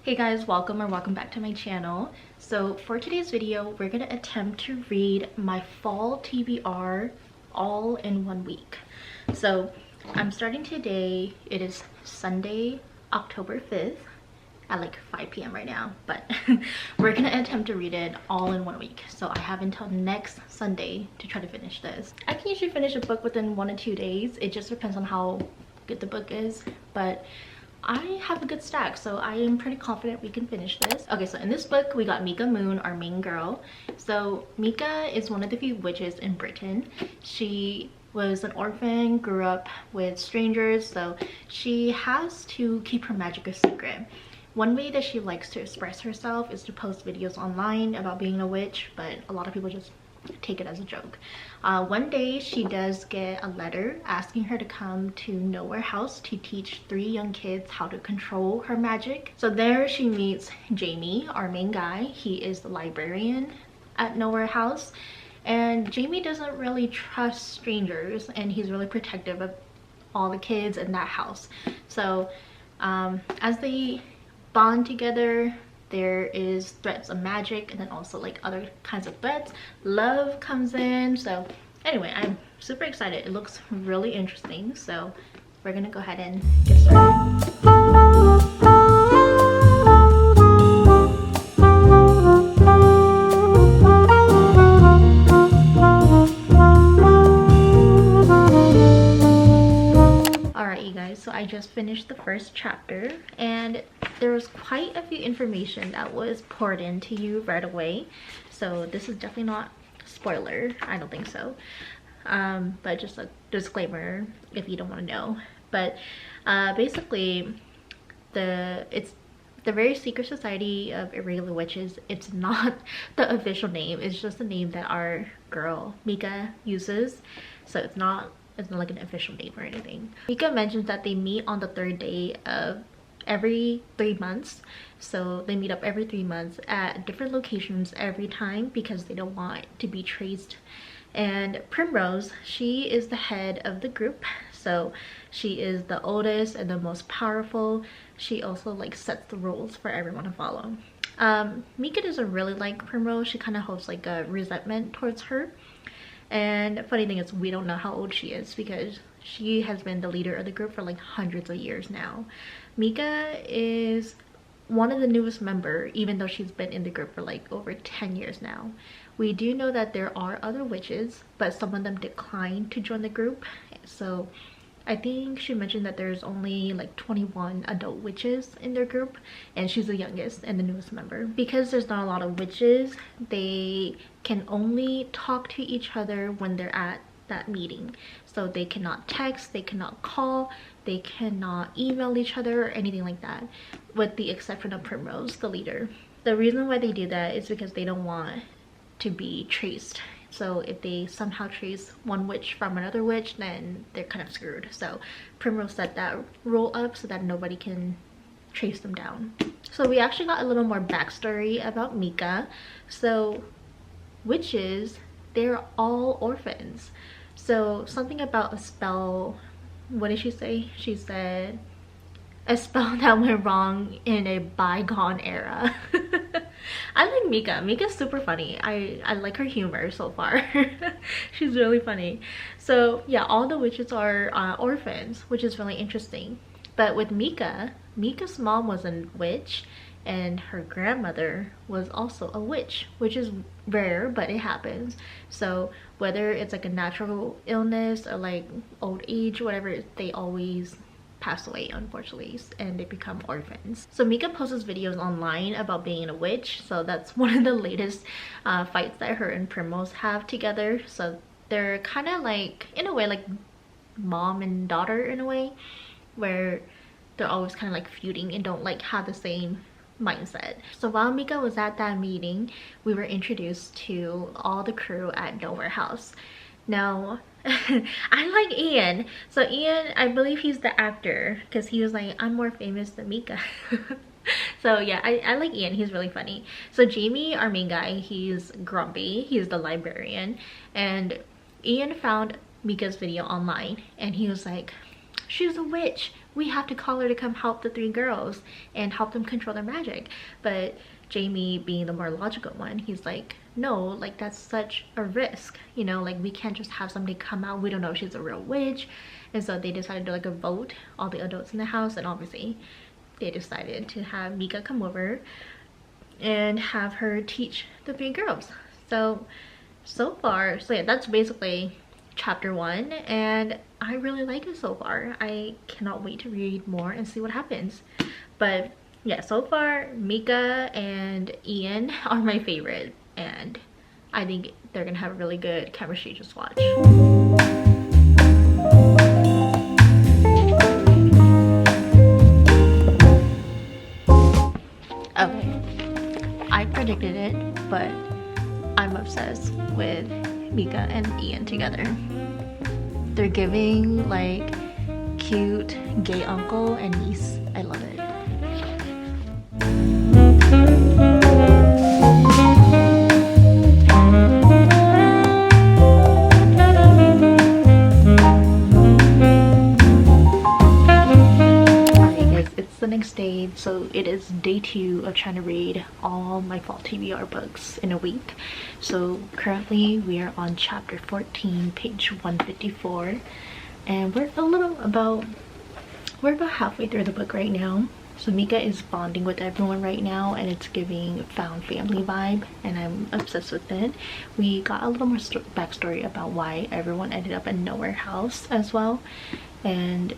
Hey guys, welcome back to my channel. So for today's video, we're gonna attempt to read my fall TBR all in 1 week. So I'm starting today. It is Sunday, October 5th at like 5 p.m. right now, but we're gonna attempt to read it all in 1 week. So I have until next Sunday to try to finish this. I can usually finish a book within 1 to 2 days. It just depends on how good the book is, but I have a good stack, so I am pretty confident we can finish this. Okay, so in this book we got Mika Moon, our main girl. So Mika is one of the few witches in Britain. She was an orphan, grew up with strangers, so she has to keep her magic a secret. One way that she likes to express herself is to post videos online about being a witch, but a lot of people just take it as a joke. One day she does get a letter asking her to come to Nowhere House to teach 3 young kids how to control her magic. So there she meets Jamie, our main guy. He is the librarian at Nowhere House, and Jamie doesn't really trust strangers, and he's really protective of all the kids in that house. So as they bond together, there is threats of magic and then also like other kinds of threats. Love comes in. So anyway, I'm super excited. It looks really interesting, so we're gonna go ahead and get started. So I just finished the first chapter, and there was quite a few information that was poured into you right away, so this is definitely not spoiler. I don't think so, but just a disclaimer if you don't want to know. But basically it's the very secret society of irregular witches. It's not the official name, it's just the name that our girl Mika uses, so it's not like an official name or anything. Mika mentions that they meet on the 3rd day of every 3 months. So they meet up every 3 months at different locations every time because they don't want to be traced. And Primrose, she is the head of the group. So she is the oldest and the most powerful. She also like sets the rules for everyone to follow. Mika doesn't really like Primrose. She kind of holds like a resentment towards her. And funny thing is, we don't know how old she is because she has been the leader of the group for like hundreds of years now. Mika is one of the newest members, even though she's been in the group for like over 10 years now. We do know that there are other witches, but some of them declined to join the group. So I think she mentioned that there's only like 21 adult witches in their group, and she's the youngest and the newest member. Because there's not a lot of witches, they can only talk to each other when they're at that meeting. So they cannot text, they cannot call, they cannot email each other or anything like that, with the exception of Primrose, the leader. The reason why they do that is because they don't want to be traced. So if they somehow trace one witch from another witch, then they're kind of screwed. So Primrose set that rule up so that nobody can trace them down. So we actually got a little more backstory about Mika. So witches, they're all orphans. So something about a spell, what did she say? She said a spell that went wrong in a bygone era. I like Mika. Mika's super funny. I like her humor so far. She's really funny. So yeah, all the witches are orphans, which is really interesting. But with Mika, Mika's mom was a witch and her grandmother was also a witch, which is rare, but it happens. So whether it's like a natural illness or like old age, whatever, they always pass away, unfortunately, and they become orphans. So Mika posts videos online about being a witch, so that's one of the latest fights that her and Primrose have together. So they're kind of like, in a way, like mom and daughter in a way, where they're always kind of like feuding and don't like have the same mindset. So while Mika was at that meeting, we were introduced to all the crew at Nowhere House. Now I like Ian. So Ian, I believe he's the actor, because he was like, I'm more famous than Mika. So yeah, I like Ian. He's really funny. So Jamie, our main guy, he's grumpy. He's the librarian, and Ian found Mika's video online and he was like, she's a witch, we have to call her to come help the three girls and help them control their magic. But Jamie, being the more logical one, he's like, no, like that's such a risk, you know, like we can't just have somebody come out, we don't know if she's a real witch. And so they decided to do like a vote, all the adults in the house, and obviously they decided to have Mika come over and have her teach the three girls. So far, so yeah, that's basically chapter 1, and I really like it so far. I cannot wait to read more and see what happens. But yeah, so far Mika and Ian are my favorite, and I think they're gonna have a really good chemistry. Just watch. Okay, I predicted it, but I'm obsessed with Mika and Ian together. They're giving like cute gay uncle and niece. I love it. The next day, so it is day 2 of trying to read all my fall TBR books in a week. So currently we are on chapter 14, page 154, and we're about halfway through the book right now. So Mika is bonding with everyone right now, and it's giving found family vibe, and I'm obsessed with it. We got a little more backstory about why everyone ended up in Nowhere House as well, and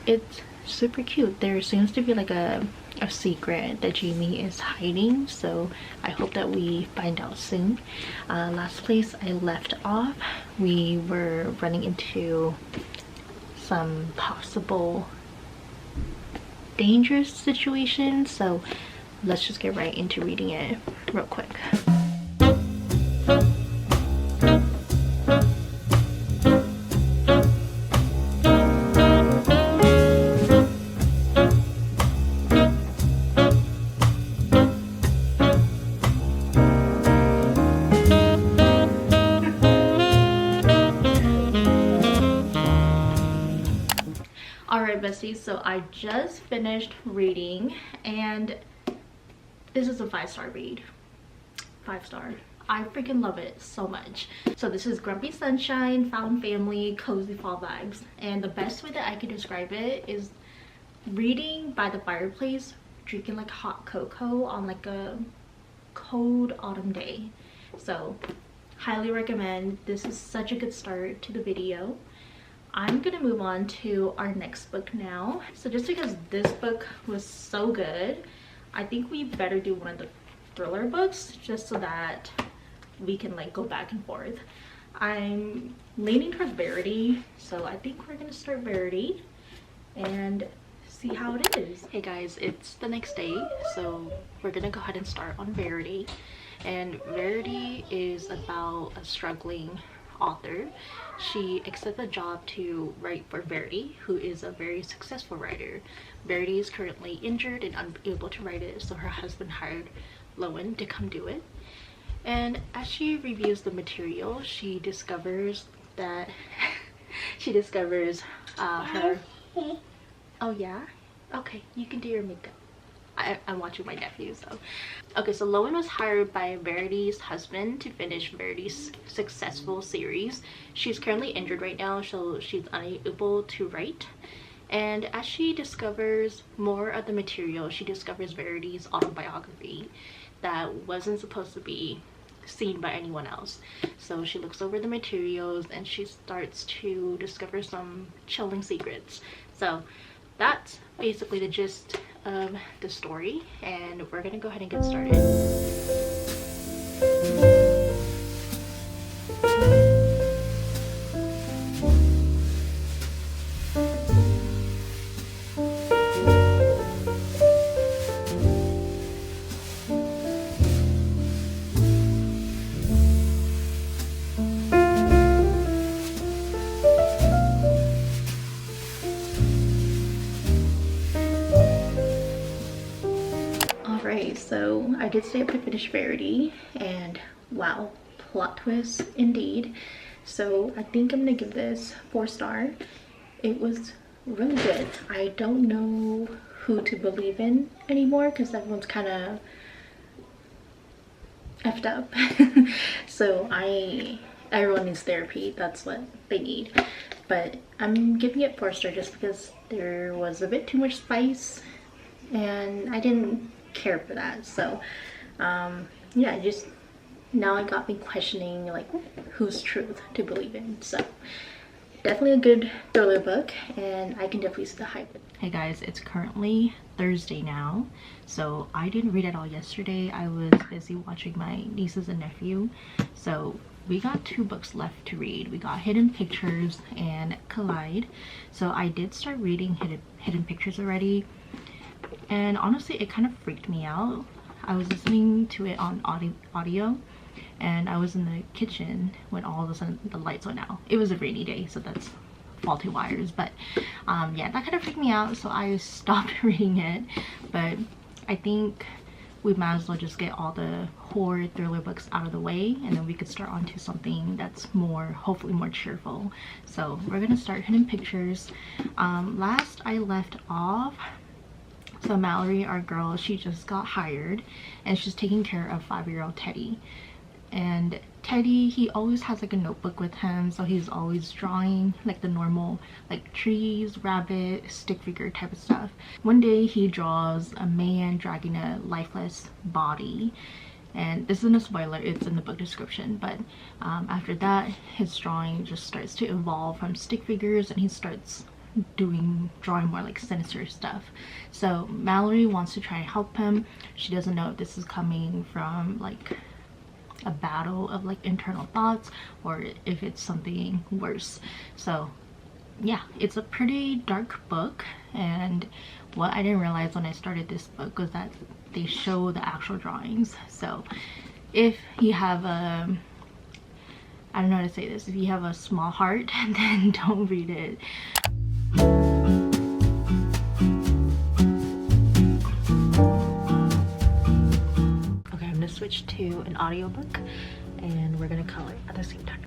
it's super cute. There seems to be like a secret that Jamie is hiding, so I hope that we find out soon. Last place I left off, we were running into some possible dangerous situations, so let's just get right into reading it real quick. Alright besties, so I just finished reading, and this is a 5-star read. 5-star. I freaking love it so much. So this is Grumpy Sunshine, Found Family, Cozy Fall Vibes, and the best way that I could describe it is reading by the fireplace, drinking like hot cocoa on like a cold autumn day. So highly recommend. This is such a good start to the video. I'm gonna move on to our next book now. So just because this book was so good, I think we better do one of the thriller books just so that we can like go back and forth. I'm leaning towards Verity, so I think we're gonna start Verity and see how it is. Hey guys, it's the next day, so we're gonna go ahead and start on Verity. And Verity is about a struggling author. She accepted a job to write for Verity, who is a very successful writer. Verity is currently injured and unable to write it, so her husband hired Lowen to come do it. And as she reviews the material, she discovers that her oh yeah, okay, you can do your makeup. I'm watching my nephew, so okay. So Lowen was hired by Verity's husband to finish Verity's successful series. She's currently injured right now, so she's unable to write. And as she discovers more of the material, she discovers Verity's autobiography that wasn't supposed to be seen by anyone else. So she looks over the materials and she starts to discover some chilling secrets. So that's basically the gist of the story, and we're gonna go ahead and get started. So I did stay up to finish Verity, and wow, plot twist indeed. So I think I'm gonna give this 4-star. It was really good. I don't know who to believe in anymore because everyone's kind of effed up. So everyone needs therapy. That's what they need. But I'm giving it 4 stars just because there was a bit too much spice and I didn't care for that. So yeah, just now it got me questioning like whose truth to believe in. So definitely a good thriller book and I can definitely see the hype. Hey guys, it's currently Thursday now, so I didn't read at all yesterday. I was busy watching my nieces and nephew, so we got 2 books left to read. We got Hidden Pictures and Collide. So I did start reading Hidden Pictures already, and honestly it kind of freaked me out. I was listening to it on audio and I was in the kitchen when all of a sudden the lights went out. It was a rainy day, so that's faulty wires, but yeah, that kind of freaked me out, so I stopped reading it. But I think we might as well just get all the horror thriller books out of the way, and then we could start onto something that's more, hopefully more cheerful. So we're gonna start Hidden Pictures. Last I left off, so Mallory, our girl, she just got hired and she's taking care of 5-year-old Teddy. And Teddy, he always has like a notebook with him, so he's always drawing like the normal like trees, rabbit, stick figure type of stuff. One day he draws a man dragging a lifeless body, and this isn't a spoiler, it's in the book description. But after that his drawing just starts to evolve from stick figures and he starts drawing more like sinister stuff. So Mallory wants to try and help him. She doesn't know if this is coming from like a battle of like internal thoughts or if it's something worse. So yeah, it's a pretty dark book, and what I didn't realize when I started this book was that they show the actual drawings. So if you have a, I don't know how to say this, if you have a small heart, then don't read it. Switch to an audiobook and we're gonna color at the same time.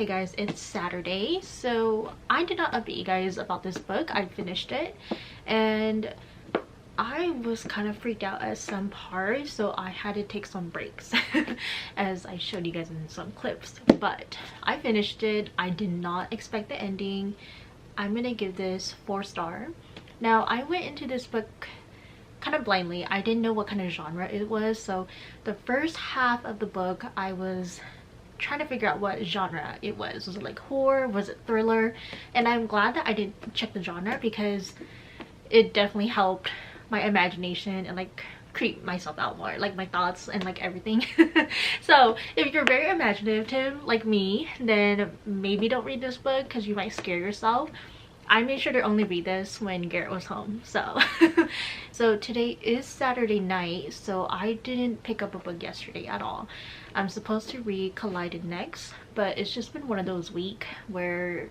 Guys, it's Saturday, so I did not update you guys about this book. I finished it and I was kind of freaked out at some parts, so I had to take some breaks as I showed you guys in some clips. But I finished it. I did not expect the ending. I'm gonna give this 4 stars. Now I went into this book kind of blindly. I didn't know what kind of genre it was, so the first half of the book I was trying to figure out what genre it was. Was it like horror? Was it thriller? And I'm glad that I didn't check the genre because it definitely helped my imagination and like creep myself out more, like my thoughts and like everything. So if you're very imaginative like me, then maybe don't read this book because you might scare yourself. I made sure to only read this when Garrett was home. So so today is Saturday night, so I didn't pick up a book yesterday at all. I'm supposed to read Collided next, but it's just been one of those weeks where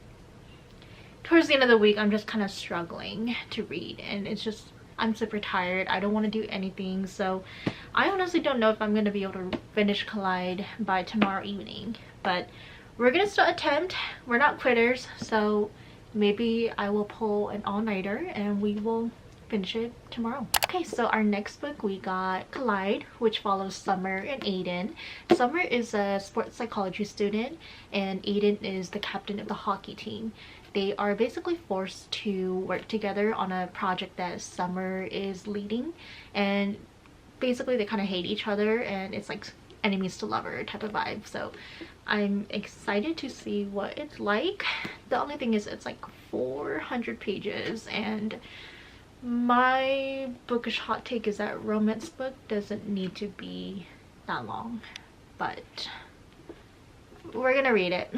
towards the end of the week I'm just kind of struggling to read, and it's just I'm super tired. I don't want to do anything, so I honestly don't know if I'm going to be able to finish Collide by tomorrow evening, but we're gonna still attempt. We're not quitters, so maybe I will pull an all-nighter and we will finish it tomorrow. Okay, so our next book we got Collide, which follows Summer and Aiden. Summer is a sports psychology student and Aiden is the captain of the hockey team. They are basically forced to work together on a project that Summer is leading, and basically they kind of hate each other, and it's like enemies to lover type of vibe. So I'm excited to see what it's like. The only thing is it's like 400 pages, and my bookish hot take is that romance book doesn't need to be that long, but we're gonna read it.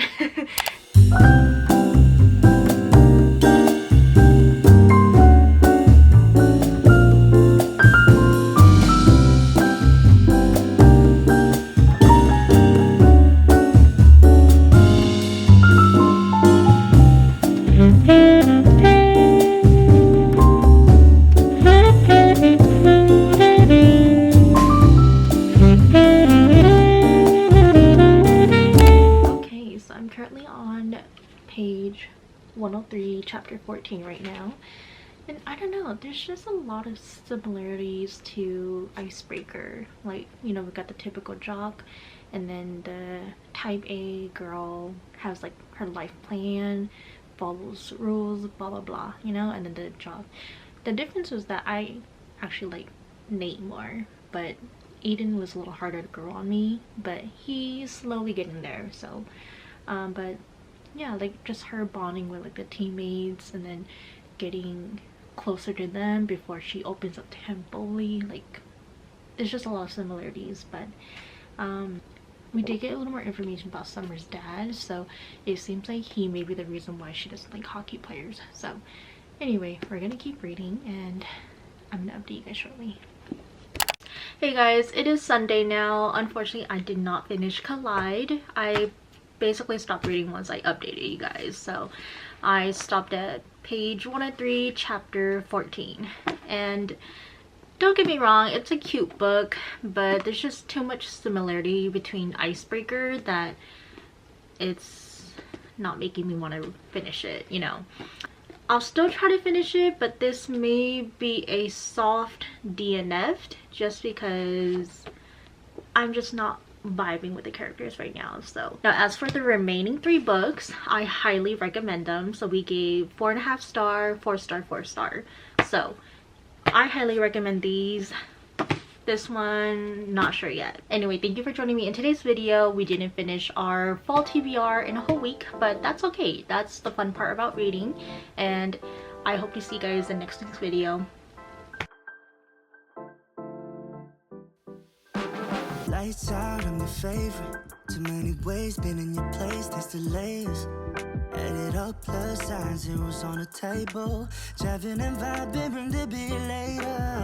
Page 103, chapter 14 right now, and I don't know, there's just a lot of similarities to Icebreaker. Like, you know, we got the typical jock, and then the type A girl has like her life plan, follows rules, blah blah blah, you know, and then the job. The difference was that I actually like Nate more, but Aiden was a little harder to grow on me, but he's slowly getting there. So but yeah, like just her bonding with like the teammates and then getting closer to them before she opens up to him fully. Like, there's just a lot of similarities. But we did get a little more information about Summer's dad, so it seems like he may be the reason why she doesn't like hockey players. So anyway, we're gonna keep reading, and I'm gonna update you guys shortly. Hey guys, it is Sunday now. Unfortunately, I did not finish Collide. I basically stopped reading once I updated you guys. So I stopped at page 103, chapter 14. And don't get me wrong, it's a cute book, but there's just too much similarity between Icebreaker that it's not making me want to finish it, you know. I'll still try to finish it, but this may be a soft DNF just because I'm just not vibing with the characters right now. So now, as for the remaining 3 books, I highly recommend them. So we gave 4.5 star, 4 star, 4 star. So I highly recommend these. This one, not sure yet. Anyway, thank you for joining me in today's video. We didn't finish our fall TBR in a whole week, but that's okay. That's the fun part about reading, and I hope to see you guys in next week's video. Lights out, I'm your favorite. Too many ways, been in your place, taste the layers. Add it up, plus sign, zeros on the table. Driving and vibing, bring the beer later.